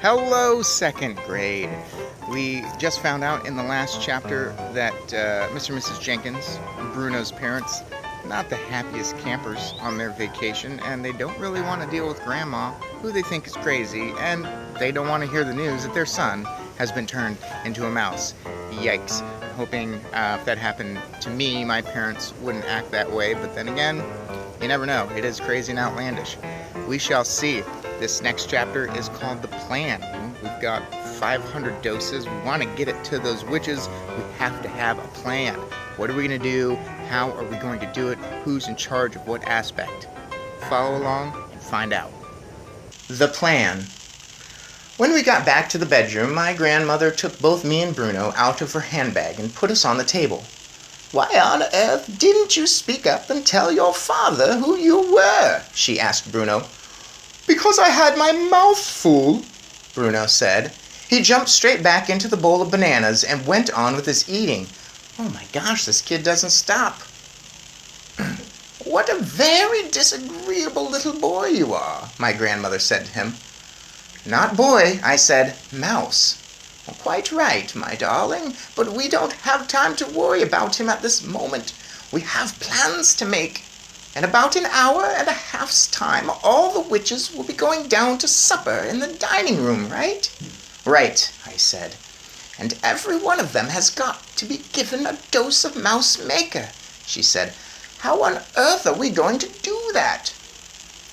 Hello, second grade. We just found out in the last chapter that Mr. and Mrs. Jenkins, Bruno's parents, not the happiest campers on their vacation, and they don't really want to deal with Grandma, who they think is crazy, and they don't want to hear the news that their son has been turned into a mouse. Yikes. I'm hoping if that happened to me, my parents wouldn't act that way, but then again, you never know. It is crazy and outlandish. We shall see. This next chapter is called The Plan. We've got 500 doses. We want to get it to those witches. We have to have a plan. What are we going to do? How are we going to do it? Who's in charge of what aspect? Follow along and find out. The Plan. When we got back to the bedroom, my grandmother took both me and Bruno out of her handbag and put us on the table. "Why on earth didn't you speak up and tell your father who you were?" she asked Bruno. "Because I had my mouth full," Bruno said. He jumped straight back into the bowl of bananas and went on with his eating. Oh my gosh, this kid doesn't stop. "What a very disagreeable little boy you are," my grandmother said to him. "Not boy," I said, "mouse." "Quite right, my darling, but we don't have time to worry about him at this moment. We have plans to make. In about an hour and a half's time, all the witches will be going down to supper in the dining room, right?" "Right," I said. "And every one of them has got to be given a dose of mouse maker," she said. "How on earth are we going to do that?"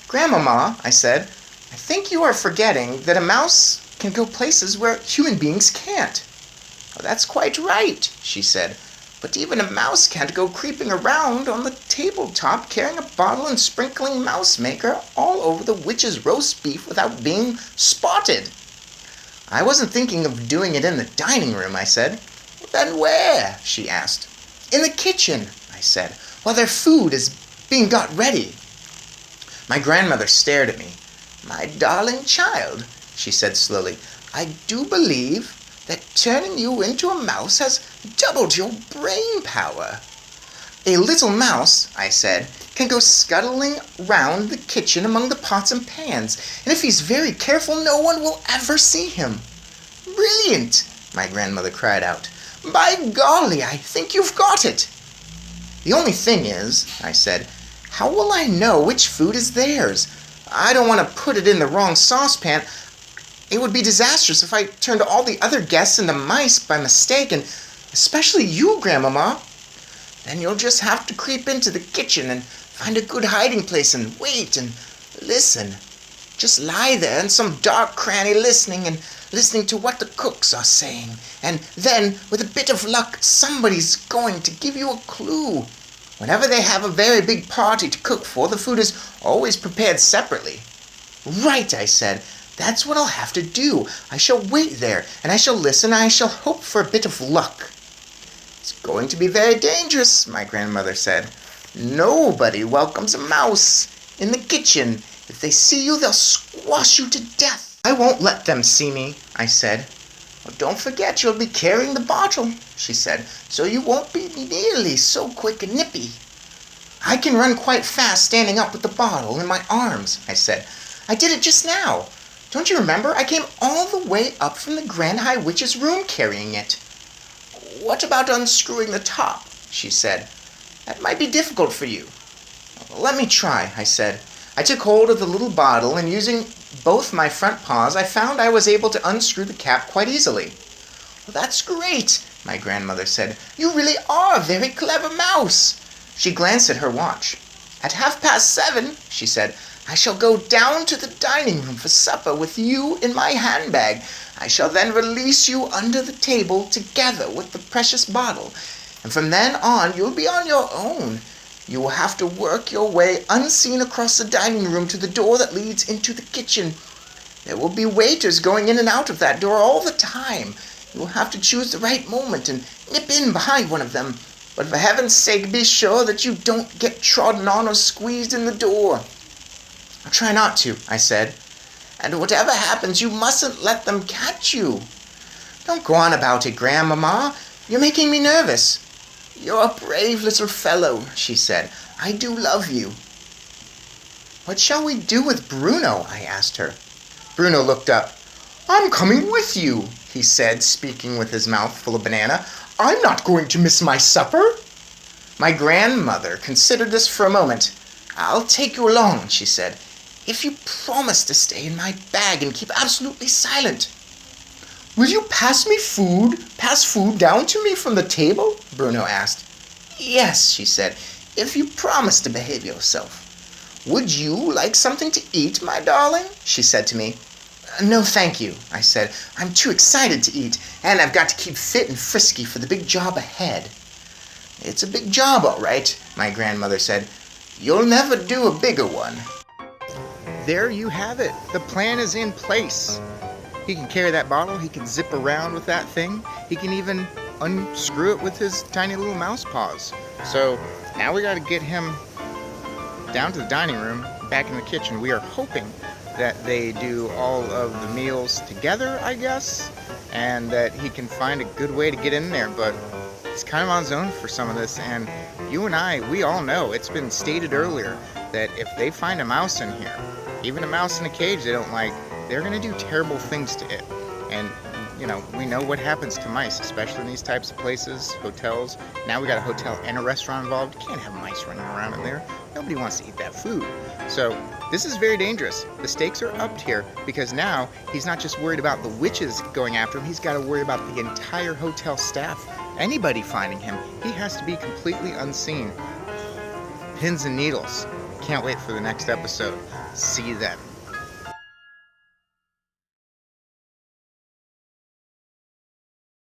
"Grandmama," I said, "I think you are forgetting that a mouse can go places where human beings can't." "Oh, that's quite right," she said. "But even a mouse can't go creeping around on the tabletop carrying a bottle and sprinkling mouse maker all over the witch's roast beef without being spotted." "I wasn't thinking of doing it in the dining room," I said. "Then where?" she asked. "In the kitchen," I said, "while their food is being got ready." My grandmother stared at me. "My darling child," she said slowly, "I do believe that turning you into a mouse has doubled your brain power." "A little mouse," I said, "can go scuttling round the kitchen among the pots and pans, and if he's very careful, no one will ever see him." "Brilliant!" my grandmother cried out. "By golly, I think you've got it." "The only thing is," I said, "how will I know which food is theirs? I don't want to put it in the wrong saucepan. It would be disastrous if I turned all the other guests into mice by mistake, and especially you, Grandmama." "Then you'll just have to creep into the kitchen and find a good hiding place and wait and listen. Just lie there in some dark cranny listening to what the cooks are saying. And then, with a bit of luck, somebody's going to give you a clue. Whenever they have a very big party to cook for, the food is always prepared separately." "Right," I said. "That's what I'll have to do. I shall wait there, and I shall listen, and I shall hope for a bit of luck." "It's going to be very dangerous," my grandmother said. "Nobody welcomes a mouse in the kitchen. If they see you, they'll squash you to death." "I won't let them see me," I said. "Well, don't forget you'll be carrying the bottle," she said, "so you won't be nearly so quick and nippy." "I can run quite fast standing up with the bottle in my arms," I said. "I did it just now. Don't you remember? I came all the way up from the Grand High Witch's room carrying it." "What about unscrewing the top?" she said. "That might be difficult for you." "Let me try," I said. I took hold of the little bottle, and using both my front paws, I found I was able to unscrew the cap quite easily. "Well, that's great," my grandmother said. "You really are a very clever mouse." She glanced at her watch. "At 7:30, she said, "I shall go down to the dining room for supper with you in my handbag. I shall then release you under the table together with the precious bottle, and from then on you'll be on your own. You will have to work your way unseen across the dining room to the door that leads into the kitchen. There will be waiters going in and out of that door all the time. You will have to choose the right moment and nip in behind one of them. But for heaven's sake, be sure that you don't get trodden on or squeezed in the door." "I'll try not to," I said. "And whatever happens, you mustn't let them catch you." "Don't go on about it, Grandmama. You're making me nervous." "You're a brave little fellow," she said. "I do love you." "What shall we do with Bruno?" I asked her. Bruno looked up. "I'm coming with you," he said, speaking with his mouth full of banana. "I'm not going to miss my supper." My grandmother considered this for a moment. "I'll take you along," she said, "if you promise to stay in my bag and keep absolutely silent." "Will you pass food down to me from the table?" Bruno asked. "Yes," she said, "if you promise to behave yourself." "Would you like something to eat, my darling?" she said to me. "No, thank you," I said. "I'm too excited to eat, and I've got to keep fit and frisky for the big job ahead." "It's a big job, all right," my grandmother said. "You'll never do a bigger one." There you have it. The plan is in place. He can carry that bottle. He can zip around with that thing. He can even unscrew it with his tiny little mouse paws. So now we got to get him down to the dining room, back in the kitchen. We are hoping that they do all of the meals together, I guess, and that he can find a good way to get in there. But he's kind of on his own for some of this, and you and I, we all know, it's been stated earlier, that if they find a mouse in here, even a mouse in a cage they don't like, they're going to do terrible things to it. And, you know, we know what happens to mice, especially in these types of places, hotels. Now we got a hotel and a restaurant involved. You can't have mice running around in there. Nobody wants to eat that food. So this is very dangerous. The stakes are upped here because now he's not just worried about the witches going after him, he's got to worry about the entire hotel staff. Anybody finding him, he has to be completely unseen. Pins and needles. Can't wait for the next episode. See you then.